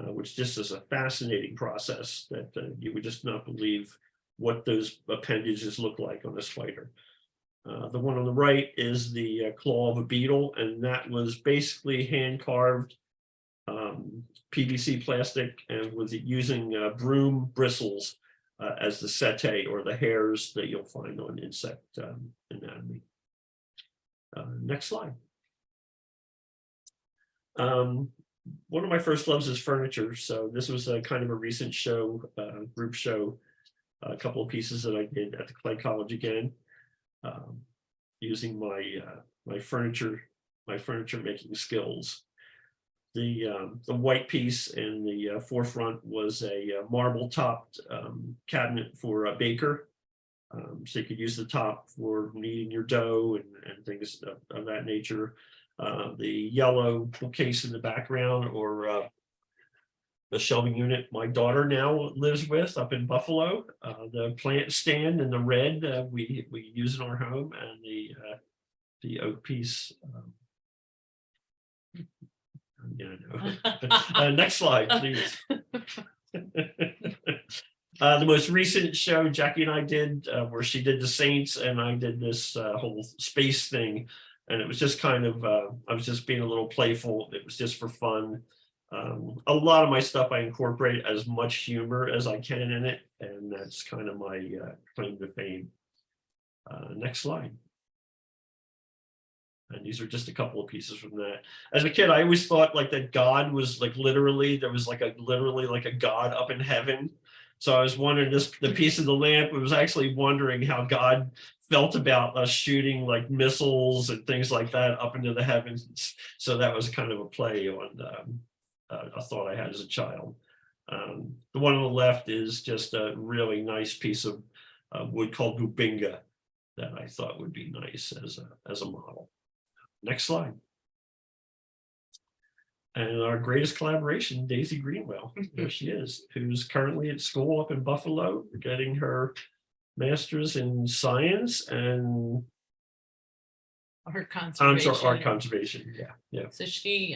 which just is a fascinating process that you would just not believe what those appendages look like on a spider. The one on the right is the claw of a beetle, and that was basically hand carved PVC plastic, and was using broom bristles as the setae or the hairs that you'll find on insect anatomy. Next slide. One of my first loves is furniture. So this was a kind of a recent show, group show, a couple of pieces that I did at the Clay College again, using my furniture making skills. The white piece in the forefront was a marble topped cabinet for a baker. So you could use the top for kneading your dough and things of that nature. The yellow bookcase in the background, or the shelving unit my daughter now lives with up in Buffalo. The plant stand in the red we use in our home, and the oak piece. Yeah, no. Next slide, please. The most recent show Jackie and I did, where she did the Saints and I did this whole space thing, and it was just kind of I was just being a little playful. It was just for fun. A lot of my stuff I incorporate as much humor as I can in it, and that's kind of my claim to fame. Next slide. And these are just a couple of pieces from that. As a kid, I always thought like that God was like literally, there was like literally like a God up in heaven. So I was wondering, the piece of the lamp, it was actually wondering how God felt about us shooting like missiles and things like that up into the heavens. So that was kind of a play on a thought I had as a child. The one on the left is just a really nice piece of wood called bubinga that I thought would be nice as a model. Next slide. And our greatest collaboration, Daisy Greenwell, there she is, who's currently at school up in Buffalo, getting her master's in science and Art conservation. Art conservation. Yeah. So she's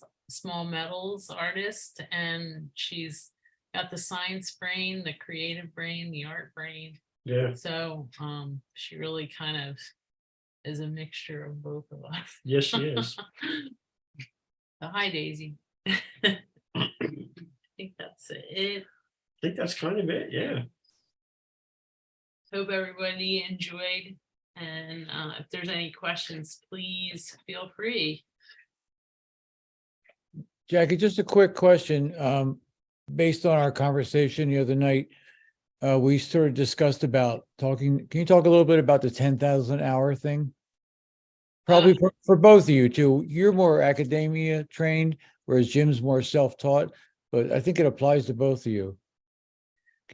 a small metals artist, and she's got the science brain, the creative brain, the art brain. Yeah. So she really kind of is a mixture of both of us. Yes, she is. So hi, Daisy. I think that's it. I think that's kind of it. Yeah. Hope everybody enjoyed. And if there's any questions, please feel free. Jackie, just a quick question. Based on our conversation the other night, we sort of discussed about talking. Can you talk a little bit about the 10,000 hour thing? Probably for both of you too. You're more academia trained, whereas Jim's more self-taught, but I think it applies to both of you.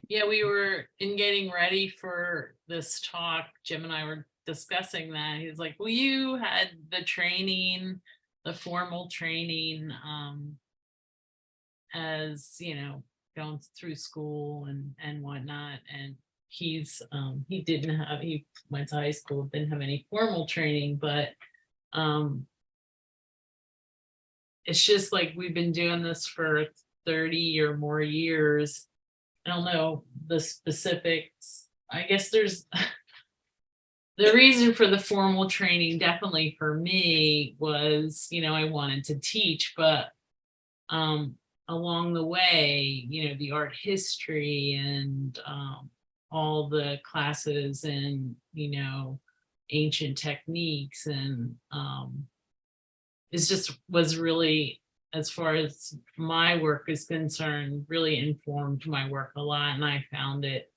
Yeah, we were in getting ready for this talk. Jim and I were discussing that. He was like, well, you had the training, the formal training, as going through school and whatnot. And he went to high school, didn't have any formal training, but it's just like we've been doing this for 30 or more years. I don't know the specifics. I guess there's the reason for the formal training, definitely for me, was I wanted to teach, but along the way, the art history and all the classes and ancient techniques, and was really, as far as my work is concerned, really informed my work a lot, and I found it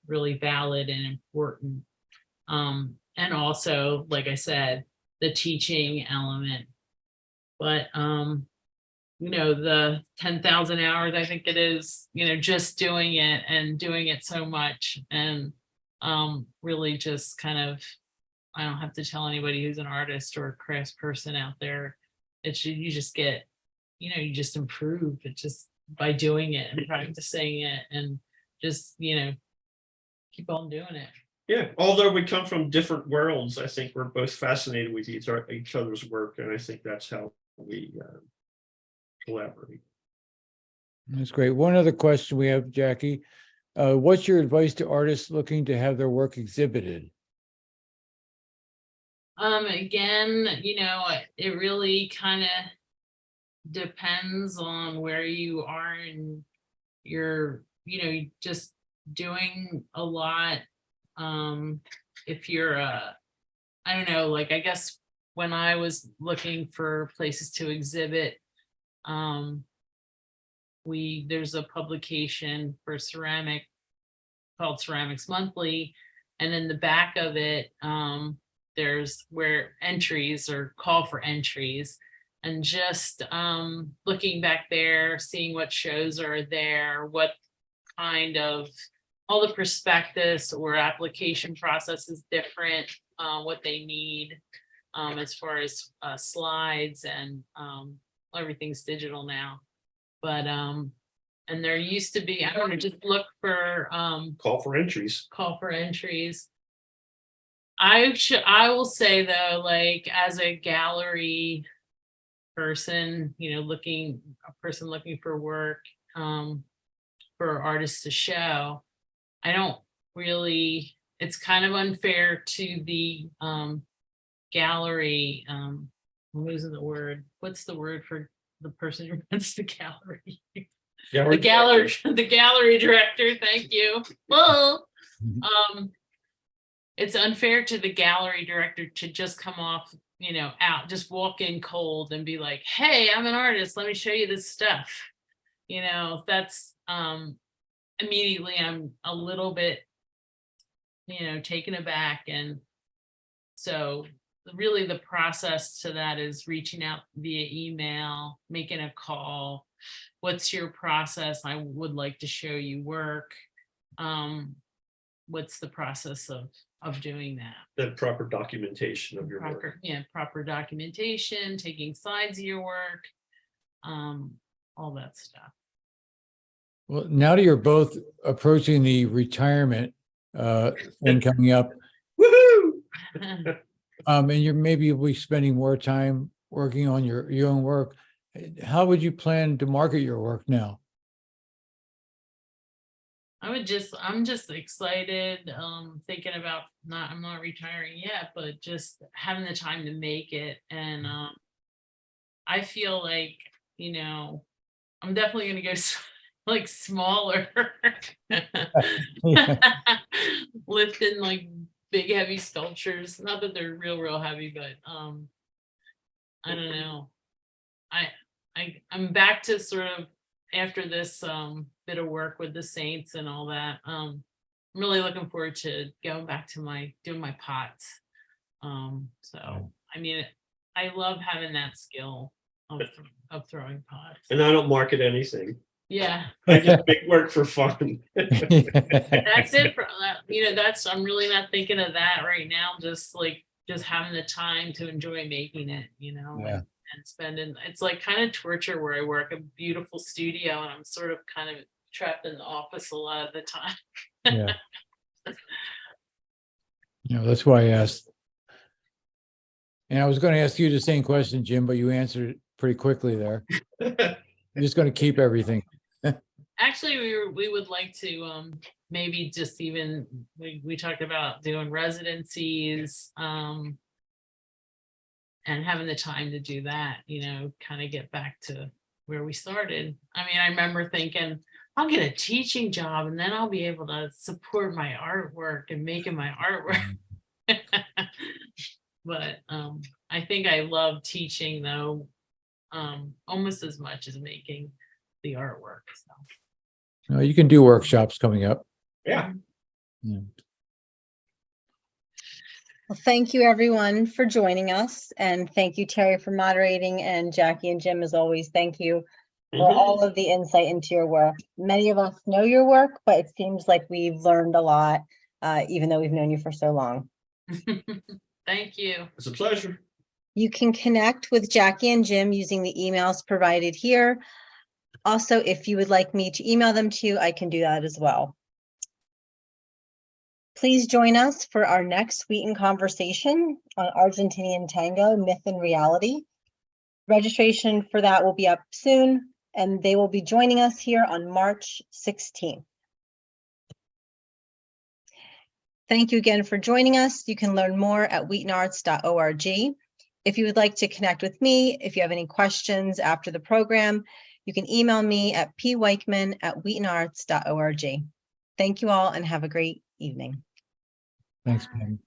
really valid and important. And also, like I said, the teaching element. But the 10,000 hours, I think it is, just doing it and doing it so much, and really just kind of, I don't have to tell anybody who's an artist or a crafts person out there, you just get you just improve it just by doing it and practicing it and just, keep on doing it. Yeah, although we come from different worlds, I think we're both fascinated with each other's work, and I think that's how we collaborate. That's great. One other question we have, Jackie. What's your advice to artists looking to have their work exhibited? Again, it really kind of depends on where you are and you're, just doing a lot. If you're I don't know, like, I guess when I was looking for places to exhibit, there's a publication for ceramic called Ceramics Monthly, and in the back of it, there's where entries or call for entries, and just looking back there, seeing what shows are there, what kind of all the prospectus or application process is different, what they need as far as slides, and everything's digital now. But and there used to be, I don't know, just look for Call for entries. I will say though, like, as a gallery person, looking for work for artists to show, I don't really, it's kind of unfair to the gallery, I'm losing the word. What's the word for the person who runs the gallery? The gallery director, thank you. Well, it's unfair to the gallery director to just come off, out, just walk in cold and be like, hey, I'm an artist, let me show you this stuff. That's immediately I'm a little bit, taken aback. And so really the process to that is reaching out via email, making a call. What's your process? I would like to show you work. What's the process of doing that? The proper documentation of your work. Yeah, proper documentation, taking slides of your work, all that stuff. Well, now that you're both approaching the retirement thing coming up, Woohoo! and you'll be spending more time working on your own work. How would you plan to market your work now? I'm just excited, thinking about I'm not retiring yet, but just having the time to make it. And I feel like, I'm definitely going to go like smaller, lifting like big heavy sculptures. Not that they're real heavy, but I don't know. I'm back to sort of, after this bit of work with the saints and all that, I'm really looking forward to going back to doing my pots. So I mean, I love having that skill of throwing pots. And I don't market anything. Yeah, I just make work for fun. that's it for I'm really not thinking of that right now. Just having the time to enjoy making it, Yeah. and spending, it's like kind of torture where I work a beautiful studio and I'm sort of kind of trapped in the office a lot of the time. Yeah. That's why I asked. And I was going to ask you the same question, Jim, but you answered it pretty quickly there. I'm just going to keep everything. Actually, we would like to maybe just even, we talked about doing residencies, and having the time to do that, kind of get back to where we started. I mean, I remember thinking, I'll get a teaching job and then I'll be able to support my artwork and making my artwork. But I think I love teaching though, almost as much as making the artwork. So You can do workshops coming up. Yeah. Yeah. Well, thank you everyone for joining us, and thank you, Terry, for moderating, and Jackie and Jim, as always, thank you for all of the insight into your work. Many of us know your work, but it seems like we've learned a lot, even though we've known you for so long. Thank you. It's a pleasure. You can connect with Jackie and Jim using the emails provided here. Also, if you would like me to email them to you, I can do that as well. Please join us for our next Wheaton conversation on Argentinian tango, myth and reality. Registration for that will be up soon, and they will be joining us here on March 16th. Thank you again for joining us. You can learn more at WheatonArts.org. If you would like to connect with me, if you have any questions after the program, you can email me at pweichman@WheatonArts.org. Thank you all and have a great evening. Thanks, Pam.